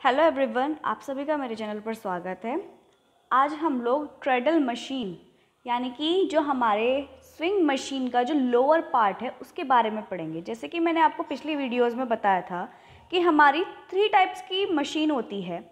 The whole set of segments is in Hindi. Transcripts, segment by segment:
हेलो एवरीवन, आप सभी का मेरे चैनल पर स्वागत है। आज हम लोग ट्रेडल मशीन यानी कि जो हमारे स्विंग मशीन का जो लोअर पार्ट है उसके बारे में पढ़ेंगे। जैसे कि मैंने आपको पिछली वीडियोस में बताया था कि हमारी 3 टाइप्स की मशीन होती है।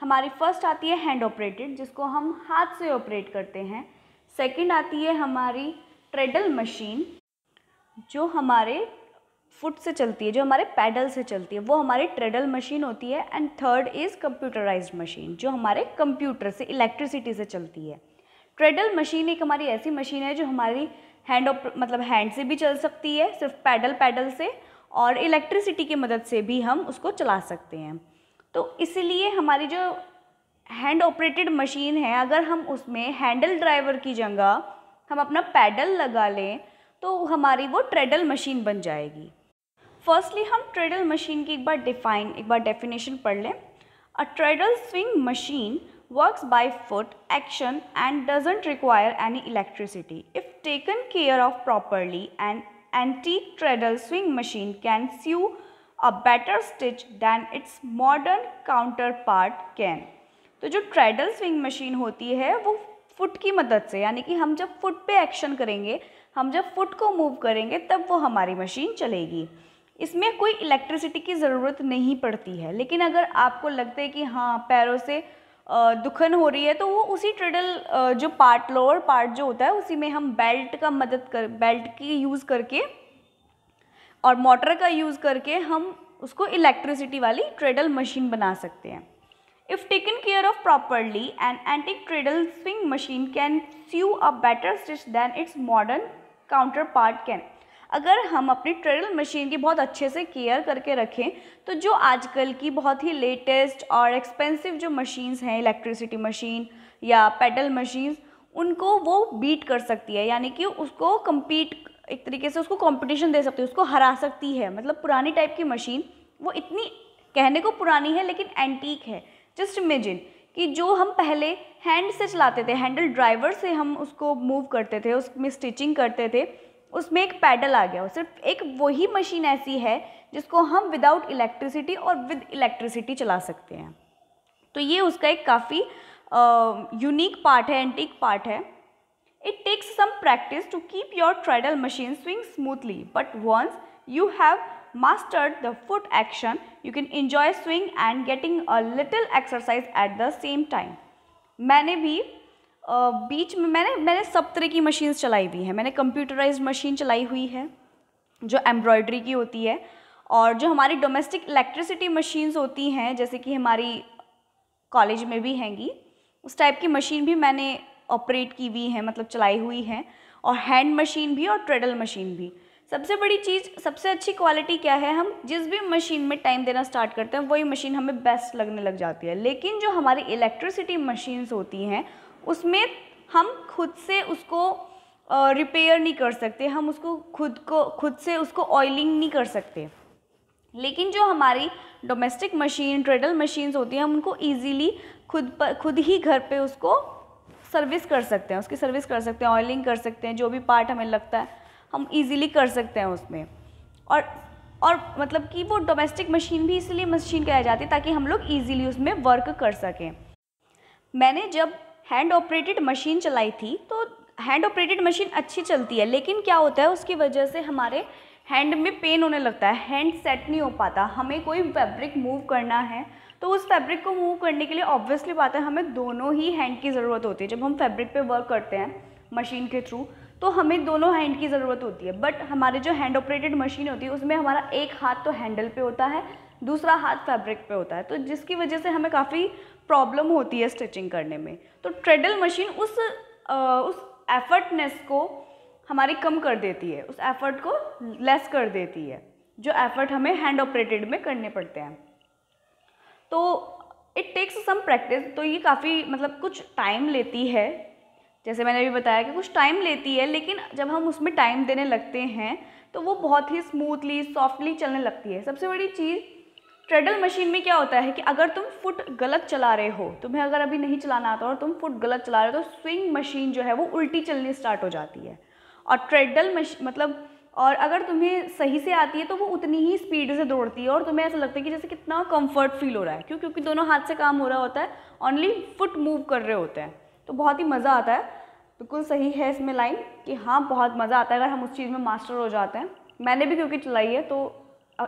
हमारी फर्स्ट आती है हैंड ऑपरेटेड, जिसको हम हाथ से ऑपरेट करते हैं। सेकंड आती है हमारी ट्रेडल मशीन, जो हमारे फुट से चलती है, जो हमारे पैडल से चलती है, वो हमारी ट्रेडल मशीन होती है। And third is computerised machine, जो हमारे कंप्यूटर से, इलेक्ट्रिसिटी से चलती है। ट्रेडल मशीन एक हमारी ऐसी मशीन है जो हमारी हैंड से भी चल सकती है, सिर्फ पैडल से, और इलेक्ट्रिसिटी की मदद से भी हम उसको चला सकते हैं। तो इसीलिए हमारी जो हैंड ऑपरेटेड मशीन है, अगर हम उसमें हैंडल ड्राइवर की जगह हम अपना पैडल लगा लें तो हमारी वो ट्रेडल मशीन बन जाएगी। फर्स्टली हम ट्रेडल मशीन की एक बार डेफिनेशन पढ़ लें। A treadle sewing machine works by foot action and doesn't require any electricity. If taken care of properly, an antique treadle sewing machine can sew a better stitch than its modern counterpart can। तो जो ट्रेडल स्विंग मशीन होती है वो फुट की मदद से, यानी कि हम जब फुट पे एक्शन करेंगे, हम जब फुट को मूव करेंगे, तब वो हमारी मशीन चलेगी। इसमें कोई इलेक्ट्रिसिटी की ज़रूरत नहीं पड़ती है। लेकिन अगर आपको लगता है कि हाँ पैरों से दुखन हो रही है, तो वो उसी ट्रेडल जो पार्ट, लोअर पार्ट जो होता है, उसी में हम बेल्ट की यूज़ करके और मोटर का यूज़ करके हम उसको इलेक्ट्रिसिटी वाली ट्रेडल मशीन बना सकते हैं। If taken care of properly, an antique treadle swing machine can sew a better stitch than its modern counterpart can। अगर हम अपनी ट्रेडल मशीन की बहुत अच्छे से केयर करके रखें तो जो आजकल की बहुत ही लेटेस्ट और एक्सपेंसिव जो मशीन्स हैं, इलेक्ट्रिसिटी मशीन या पेडल मशीन्स, उनको वो बीट कर सकती है, यानी कि उसको कम्पीट, एक तरीके से उसको कंपटीशन दे सकती है, उसको हरा सकती है। मतलब पुरानी टाइप की मशीन, वो इतनी कहने को पुरानी है लेकिन एंटीक है। जस्ट इमेजिन कि जो हम पहले हैंड से चलाते थे, हैंडल ड्राइवर से हम उसको मूव करते थे, उसमें स्टिचिंग करते थे, उसमें एक पैडल आ गया। सिर्फ एक वही मशीन ऐसी है जिसको हम विदाउट इलेक्ट्रिसिटी और विद इलेक्ट्रिसिटी चला सकते हैं। तो ये उसका एक काफ़ी यूनिक पार्ट है, एंटीक पार्ट है। It takes some practice to keep your treadle machine sewing smoothly, but once you have mastered the foot action, you can enjoy swing and getting a little exercise at the same time। मैंने भी बीच में मैंने सब तरह की मशीन्स चलाई हुई हैं। मैंने कंप्यूटराइज्ड मशीन चलाई हुई है जो एम्ब्रॉयडरी की होती है, और जो हमारी डोमेस्टिक इलेक्ट्रिसिटी मशीन्स होती हैं, जैसे कि हमारी कॉलेज में भी हैंगी, उस टाइप की मशीन भी मैंने ऑपरेट की हुई है, मतलब चलाई हुई हैं। और हैंड मशीन भी और ट्रेडल मशीन भी। सबसे बड़ी चीज़, सबसे अच्छी क्वालिटी क्या है, हम जिस भी मशीन में टाइम देना स्टार्ट करते हैं वही मशीन हमें बेस्ट लगने लग जाती है। लेकिन जो हमारी इलेक्ट्रिसिटी मशीन्स होती हैं उसमें हम खुद से उसको रिपेयर नहीं कर सकते, हम उसको खुद से उसको ऑयलिंग नहीं कर सकते। लेकिन जो हमारी डोमेस्टिक मशीन, ट्रेडल मशीन्स होती हैं, हम उनको ईजीली खुद ही घर पे उसको सर्विस कर सकते हैं, उसकी सर्विस कर सकते हैं, ऑयलिंग कर सकते हैं, जो भी पार्ट हमें लगता है हम इजीली कर सकते हैं उसमें। और मतलब कि वो डोमेस्टिक मशीन भी इसलिए मशीन कहा जाती है ताकि हम लोग इजीली उसमें वर्क कर सकें। मैंने जब हैंड ऑपरेटेड मशीन चलाई थी तो हैंड ऑपरेटेड मशीन अच्छी चलती है, लेकिन क्या होता है उसकी वजह से हमारे हैंड में पेन होने लगता है, हैंड सेट नहीं हो पाता। हमें कोई फैब्रिक मूव करना है तो उस फैब्रिक को मूव करने के लिए ऑब्वियसली बात है हमें दोनों ही हैंड की ज़रूरत होती है। जब हम फैब्रिक पे वर्क करते हैं मशीन के थ्रू तो हमें दोनों हैंड की ज़रूरत होती है। बट हमारे जो हैंड ऑपरेटेड मशीन होती है उसमें हमारा एक हाथ तो हैंडल पे होता है, दूसरा हाथ फैब्रिक पे होता है, तो जिसकी वजह से हमें काफ़ी प्रॉब्लम होती है स्टिचिंग करने में। तो ट्रेडल मशीन उस एफर्टनेस को हमारी कम कर देती है, उस एफर्ट को लेस कर देती है जो एफर्ट हमें हैंड ऑपरेटेड में करने पड़ते हैं। तो इट टेक्स सम प्रैक्टिस, तो ये काफ़ी मतलब कुछ टाइम लेती है, जैसे मैंने अभी बताया कि कुछ टाइम लेती है, लेकिन जब हम उसमें टाइम देने लगते हैं तो वो बहुत ही स्मूथली, सॉफ्टली चलने लगती है। सबसे बड़ी चीज़ ट्रेडल मशीन में क्या होता है कि अगर तुम फुट गलत चला रहे हो, तुम्हें अगर अभी नहीं चलाना आता और तुम फुट गलत चला रहे हो, तो स्विंग मशीन जो है वो उल्टी चलनी स्टार्ट हो जाती है। और ट्रेडल मतलब और अगर तुम्हें सही से आती है तो वो उतनी ही स्पीड से दौड़ती है और तुम्हें ऐसा लगता है कि जैसे कितना कंफर्ट फील हो रहा है। क्यों? क्योंकि दोनों हाथ से काम हो रहा होता है, ओनली फुट मूव कर रहे होते हैं, तो बहुत ही मज़ा आता है। बिल्कुल सही है इसमें लाइन कि हाँ बहुत मज़ा आता है अगर हम उस चीज़ में मास्टर हो जाते हैं। मैंने भी क्योंकि चलाई है तो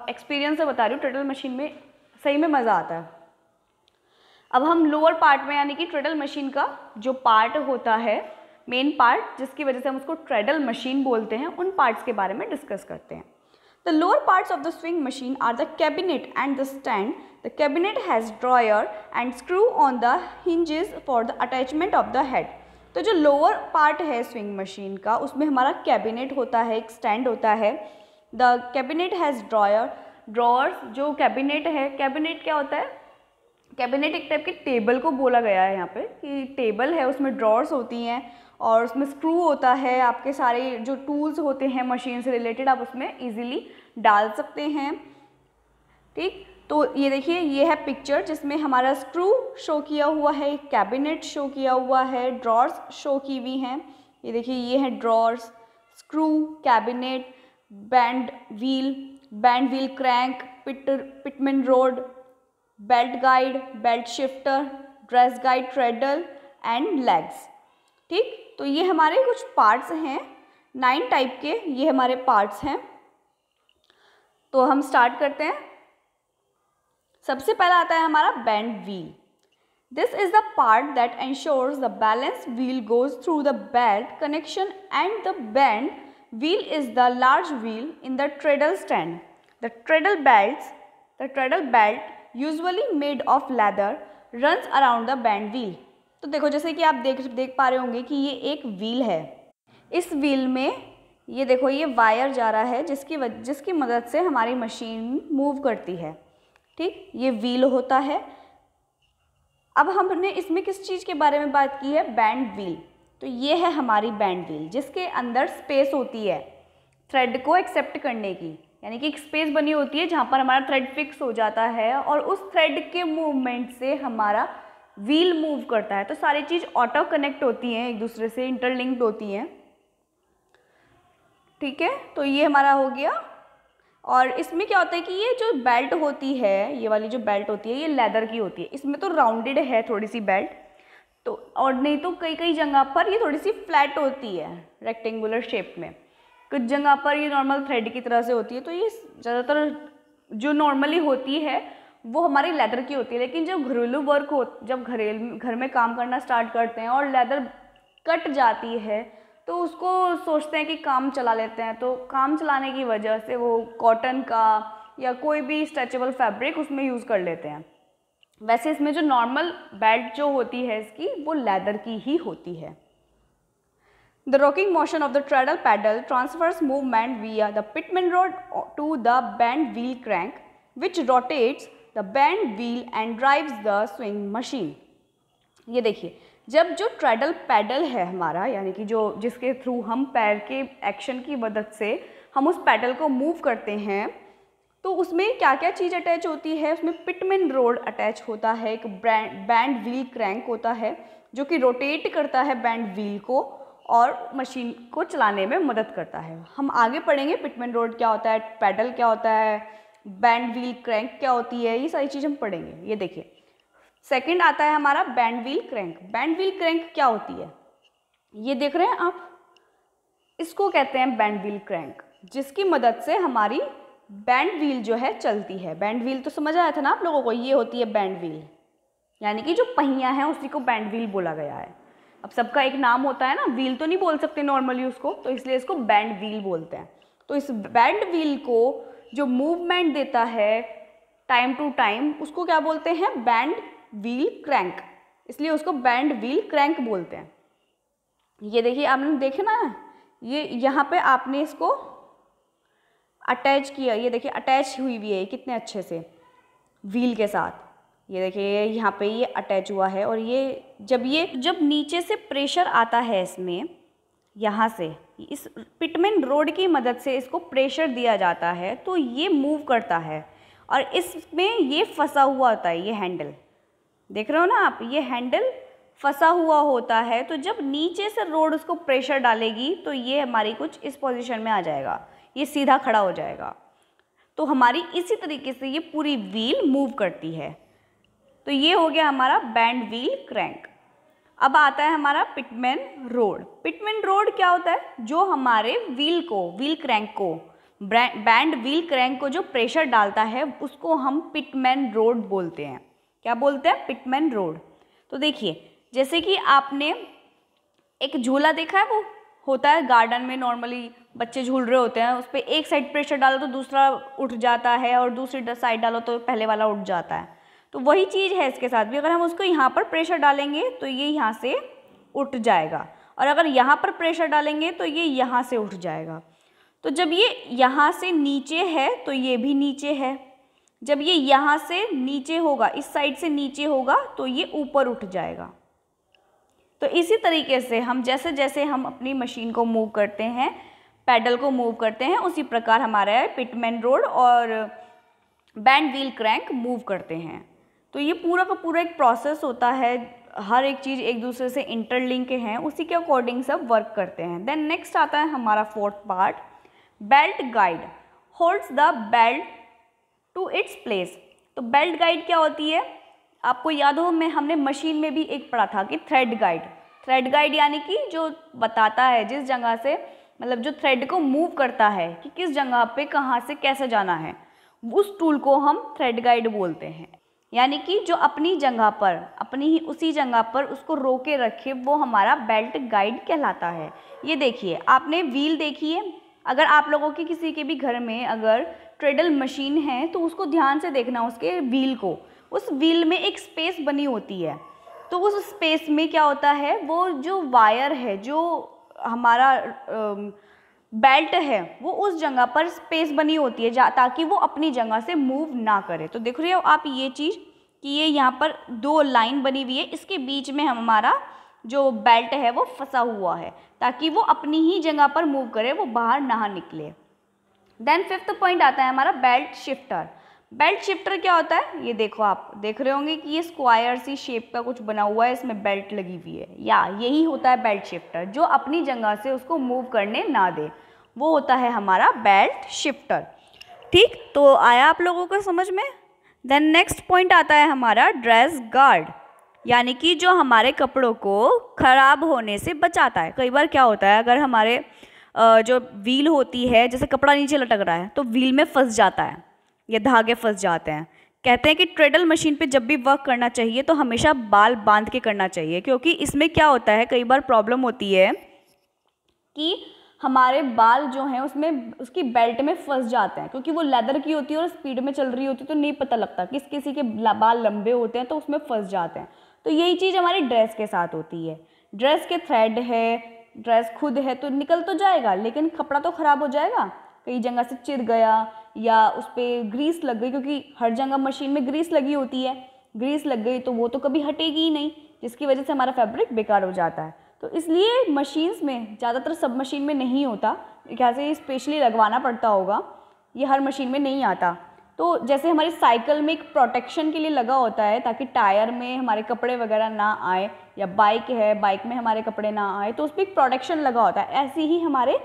एक्सपीरियंस से बता रही हूँ, ट्रेडल मशीन में सही में मज़ा आता है। अब हम लोअर पार्ट में यानी कि ट्रेडल मशीन का जो पार्ट होता है, मेन पार्ट जिसकी वजह से हम उसको ट्रेडल मशीन बोलते हैं, उन पार्ट्स के बारे में डिस्कस करते हैं। The lower parts of the sewing machine are the cabinet and the stand. The cabinet has drawer and screw on the hinges for the attachment of the head. तो जो लोअर पार्ट है स्विंग मशीन का, उसमें हमारा कैबिनेट होता है, एक स्टैंड होता है। The cabinet has dryer, drawers जो कैबिनेट है, कैबिनेट क्या होता है? कैबिनेट एक टाइप के टेबल को बोला गया है यहाँ पे कि टेबल है, उसमें ड्रॉर्स होती हैं और उसमें स्क्रू होता है। आपके सारे जो टूल्स होते हैं मशीन से रिलेटेड आप उसमें इजीली डाल सकते हैं। ठीक, तो ये देखिए ये है पिक्चर जिसमें हमारा स्क्रू शो किया हुआ है, कैबिनेट शो किया हुआ है, ड्रॉर्स शो की हुई हैं। ये देखिए ये है drawers, screw, cabinet, band wheel crank, pitman rod, belt guide, belt shifter, dress guide, treadle and legs. ठीक, तो ये हमारे कुछ पार्ट्स हैं, 9 टाइप के ये हमारे पार्ट्स हैं। तो हम स्टार्ट करते हैं। सबसे पहला आता है हमारा band wheel. This is the part that ensures the balance wheel goes through the belt connection and the band wheel is the large wheel in the treadle stand. The treadle belt usually made of leather runs around the band wheel. तो देखो जैसे कि आप देख पा रहे होंगे कि ये एक व्हील है। इस व्हील में ये देखो ये वायर जा रहा है जिसकी मदद से हमारी मशीन मूव करती है। ठीक, ये व्हील होता है। अब हमने इसमें किस चीज़ के बारे में बात की है? Band wheel. तो ये है हमारी बैंड व्हील जिसके अंदर स्पेस होती है थ्रेड को एक्सेप्ट करने की, यानी कि एक स्पेस बनी होती है जहाँ पर हमारा थ्रेड फिक्स हो जाता है और उस थ्रेड के मूवमेंट से हमारा व्हील मूव करता है। तो सारी चीज़ ऑटो कनेक्ट होती हैं, एक दूसरे से इंटरलिंक्ड होती हैं। ठीक है, तो ये हमारा हो गया। और इसमें क्या होता है कि ये जो बेल्ट होती है, ये वाली जो बेल्ट होती है, ये लेदर की होती है। इसमें तो राउंडेड है थोड़ी सी बेल्ट, तो और नहीं तो कई जगह पर ये थोड़ी सी फ्लैट होती है रेक्टेंगुलर शेप में। कुछ जगह पर ये नॉर्मल थ्रेड की तरह से होती है। तो ये ज़्यादातर जो नॉर्मली होती है वो हमारी लेदर की होती है। लेकिन जब घरेलू वर्क हो, जब घर में काम करना स्टार्ट करते हैं और लेदर कट जाती है तो उसको सोचते हैं कि काम चला लेते हैं। तो काम चलाने की वजह से वो कॉटन का या कोई भी स्ट्रेचेबल फैब्रिक उसमें यूज़ कर लेते हैं। वैसे इसमें जो नॉर्मल बेल्ट जो होती है इसकी वो लेदर की ही होती है। The rocking motion of the treadle pedal transfers movement via the pitman rod to the bend wheel crank, which rotates the bend wheel and drives the swing machine. ये देखिए जब जो ट्रेडल पैडल है हमारा, यानी कि जो जिसके थ्रू हम पैर के एक्शन की मदद से हम उस पैडल को मूव करते हैं, तो उसमें क्या क्या चीज़ अटैच होती है? उसमें पिटमैन रोड अटैच होता है, एक बैंड व्हील क्रैंक होता है जो कि रोटेट करता है बैंड व्हील को और मशीन को चलाने में मदद करता है। हम आगे पढ़ेंगे पिटमैन रोड क्या होता है, पैडल क्या होता है, बैंड व्हील क्रैंक क्या होती है, ये सारी चीज़ हम पढ़ेंगे। ये देखिए सेकंड आता है हमारा band wheel crank. Band wheel crank क्या होती है? ये देख रहे हैं आप, इसको कहते हैं बैंड व्हील क्रैंक, जिसकी मदद से हमारी बैंड व्हील जो है चलती है। बैंड व्हील तो समझ आया था ना आप लोगों को, ये होती है बैंड व्हील, यानी कि जो पहिया है उसी को बैंड व्हील बोला गया है। अब सबका एक नाम होता है ना, व्हील तो नहीं बोल सकते नॉर्मली उसको, तो इसलिए इसको बैंड व्हील बोलते हैं। तो इस बैंड व्हील को जो मूवमेंट देता है टाइम टू टाइम उसको क्या बोलते हैं? बैंड व्हील क्रैंक, इसलिए उसको बैंड व्हील क्रैंक बोलते हैं। ये देखिए आपने देखे ना, ये यहाँ पे आपने इसको अटैच किया, ये देखिए अटैच हुई हुई है कितने अच्छे से व्हील के साथ। ये देखिए यहाँ पे ये अटैच हुआ है और ये जब नीचे से प्रेशर आता है इसमें, यहाँ से इस पिटमैन रोड की मदद से इसको प्रेशर दिया जाता है तो ये मूव करता है। और इसमें ये फंसा हुआ होता है, ये हैंडल देख रहे हो ना आप, ये हैंडल फंसा हुआ होता है। तो जब नीचे से रोड उसको प्रेशर डालेगी तो ये हमारी कुछ इस पोजीशन में आ जाएगा, ये सीधा खड़ा हो जाएगा। तो हमारी इसी तरीके से ये पूरी व्हील मूव करती है। तो ये हो गया हमारा बैंड व्हील क्रैंक। अब आता है हमारा पिटमैन रोड। पिटमैन रोड क्या होता है? जो हमारे व्हील क्रैंक को, बैंड व्हील क्रैंक को जो प्रेशर डालता है उसको हम पिटमैन रोड बोलते हैं। क्या बोलते हैं? Pitman road. तो देखिए, जैसे कि आपने एक झूला देखा है, वो होता है गार्डन में, नॉर्मली बच्चे झूल रहे होते हैं, उस पर एक साइड प्रेशर डालो तो दूसरा उठ जाता है और दूसरी साइड डालो तो पहले वाला उठ जाता है। तो वही चीज़ है इसके साथ भी, अगर हम उसको यहाँ पर प्रेशर डालेंगे तो ये यहाँ से उठ जाएगा, और अगर यहाँ पर प्रेशर डालेंगे तो ये यहाँ से उठ जाएगा। तो जब ये यहाँ से नीचे है तो ये भी नीचे है, जब ये यहाँ से नीचे होगा, इस साइड से नीचे होगा तो ये ऊपर उठ जाएगा। तो इसी तरीके से हम जैसे जैसे हम अपनी मशीन को मूव करते हैं, पैडल को मूव करते हैं, उसी प्रकार हमारा पिटमैन रोड और बैंड व्हील क्रैंक मूव करते हैं। तो ये पूरा का पूरा एक प्रोसेस होता है, हर एक चीज़ एक दूसरे से इंटरलिंक हैं, उसी के अकॉर्डिंग सब वर्क करते हैं। देन नेक्स्ट आता है हमारा fourth part, belt guide holds the belt to its place. तो बेल्ट गाइड क्या होती है? आपको याद हो, हमने मशीन में भी एक पढ़ा था कि थ्रेड गाइड यानी कि जो बताता है जिस जगह से, मतलब जो थ्रेड को मूव करता है कि किस जगह पे कहाँ से कैसे जाना है, उस टूल को हम थ्रेड गाइड बोलते हैं। यानी कि जो अपनी जगह पर, अपनी ही उसी जगह पर उसको रोके रखे, वो हमारा बेल्ट गाइड कहलाता है। ये देखिए, आपने व्हील देखी है, अगर आप लोगों के किसी के भी घर में अगर ट्रेडल मशीन है तो उसको ध्यान से देखना, उसके व्हील को, उस व्हील में एक स्पेस बनी होती है। तो उस स्पेस में क्या होता है, वो जो वायर है, जो हमारा बेल्ट है, वो उस जगह पर स्पेस बनी होती है ताकि वो अपनी जगह से मूव ना करे। तो देख रहे हो आप ये चीज़ कि ये यहाँ पर दो लाइन बनी हुई है, इसके बीच में हमारा जो बेल्ट है वो फंसा हुआ है ताकि वो अपनी ही जगह पर मूव करे, वो बाहर ना निकले। देन फिफ्थ पॉइंट आता है हमारा बेल्ट शिफ्टर। बेल्ट शिफ्टर क्या होता है? ये देखो, आप देख रहे होंगे कि ये स्क्वायर सी शेप का कुछ बना हुआ है, इसमें बेल्ट लगी हुई है, या यही होता है बेल्ट शिफ्टर, जो अपनी जगह से उसको मूव करने ना दे, वो होता है हमारा बेल्ट शिफ्टर। ठीक, तो आया आप लोगों को समझ में? देन नेक्स्ट पॉइंट आता है हमारा ड्रेस गार्ड, यानी कि जो हमारे कपड़ों को खराब होने से बचाता है। कई बार क्या होता है, अगर हमारे जो व्हील होती है, जैसे कपड़ा नीचे लटक रहा है तो व्हील में फंस जाता है या धागे फंस जाते हैं। कहते हैं कि ट्रेडल मशीन पे जब भी वर्क करना चाहिए तो हमेशा बाल बांध के करना चाहिए, क्योंकि इसमें क्या होता है, कई बार प्रॉब्लम होती है कि हमारे बाल जो हैं उसमें उसकी बेल्ट में फंस जाते हैं, क्योंकि वो लेदर की होती है और स्पीड में चल रही होती है, तो नहीं पता लगता, किसी के बाल लंबे होते हैं तो उसमें फंस जाते हैं। तो यही चीज़ हमारी ड्रेस के साथ होती है। ड्रेस के थ्रेड है, ड्रेस खुद है तो निकल तो जाएगा, लेकिन कपड़ा तो ख़राब हो जाएगा, कई जगह से चिर गया या उस पर ग्रीस लग गई, क्योंकि हर जगह मशीन में ग्रीस लगी होती है, ग्रीस लग गई तो वो तो कभी हटेगी ही नहीं, जिसकी वजह से हमारा फैब्रिक बेकार हो जाता है। तो इसलिए मशीन्स में, ज़्यादातर सब मशीन में नहीं होता, क्या से स्पेशली लगवाना पड़ता होगा, ये हर मशीन में नहीं आता। तो जैसे हमारी साइकिल में एक प्रोटेक्शन के लिए लगा होता है ताकि टायर में हमारे कपड़े वगैरह ना आए, या बाइक है, बाइक में हमारे कपड़े ना आए, तो उस पर एक प्रोटेक्शन लगा होता है। ऐसे ही हमारे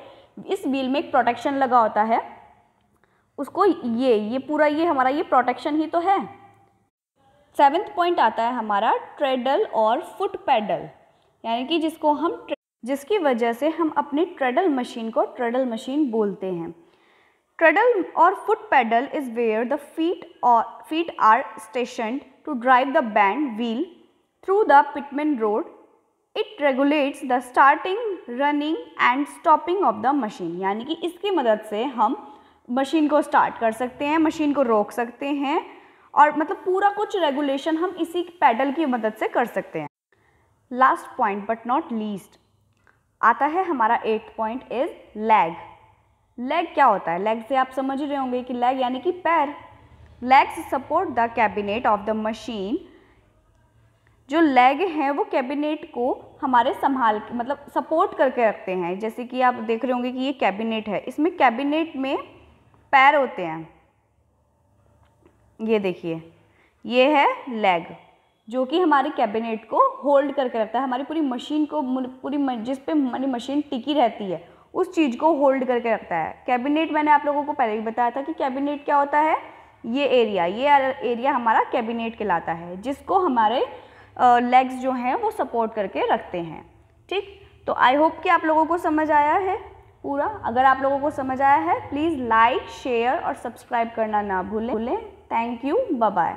इस व्हील में एक प्रोटेक्शन लगा होता है, उसको ये पूरा ये हमारा ये प्रोटेक्शन ही तो है। सेवेंथ पॉइंट आता है हमारा ट्रेडल और फुट पैडल, यानी कि जिसकी वजह से हम अपनी ट्रेडल मशीन को ट्रेडल मशीन बोलते हैं। ट्रेडल और foot pedal is where the feet are stationed to drive the band wheel through the pitman rod. It regulates the starting, running and stopping of the machine, यानी कि इसकी मदद से हम मशीन को स्टार्ट कर सकते हैं, मशीन को रोक सकते हैं, और मतलब पूरा कुछ रेगुलेशन हम इसी पैडल की मदद से कर सकते हैं। Last point but not least आता है हमारा 8th point is leg. Leg क्या होता है? लेग से आप समझ रहे होंगे कि लेग यानी कि पैर। Legs support the cabinet of the machine. जो लेग हैं वो कैबिनेट को हमारे मतलब सपोर्ट करके रखते हैं। जैसे कि आप देख रहे होंगे कि ये कैबिनेट है, इसमें कैबिनेट में पैर होते हैं, ये देखिए, ये है लेग, जो कि हमारे कैबिनेट को होल्ड करके रखता है, हमारी पूरी मशीन को, जिस पे हमारी मशीन टिकी रहती है उस चीज़ को होल्ड करके रखता है। कैबिनेट मैंने आप लोगों को पहले ही बताया था कि कैबिनेट क्या होता है। ये एरिया हमारा कैबिनेट कहलाता है, जिसको हमारे लेग्स जो हैं वो सपोर्ट करके रखते हैं। ठीक, तो आई होप कि आप लोगों को समझ आया है पूरा। अगर आप लोगों को समझ आया है प्लीज़ लाइक, शेयर और सब्सक्राइब करना ना भूलें। Thank you, bye bye.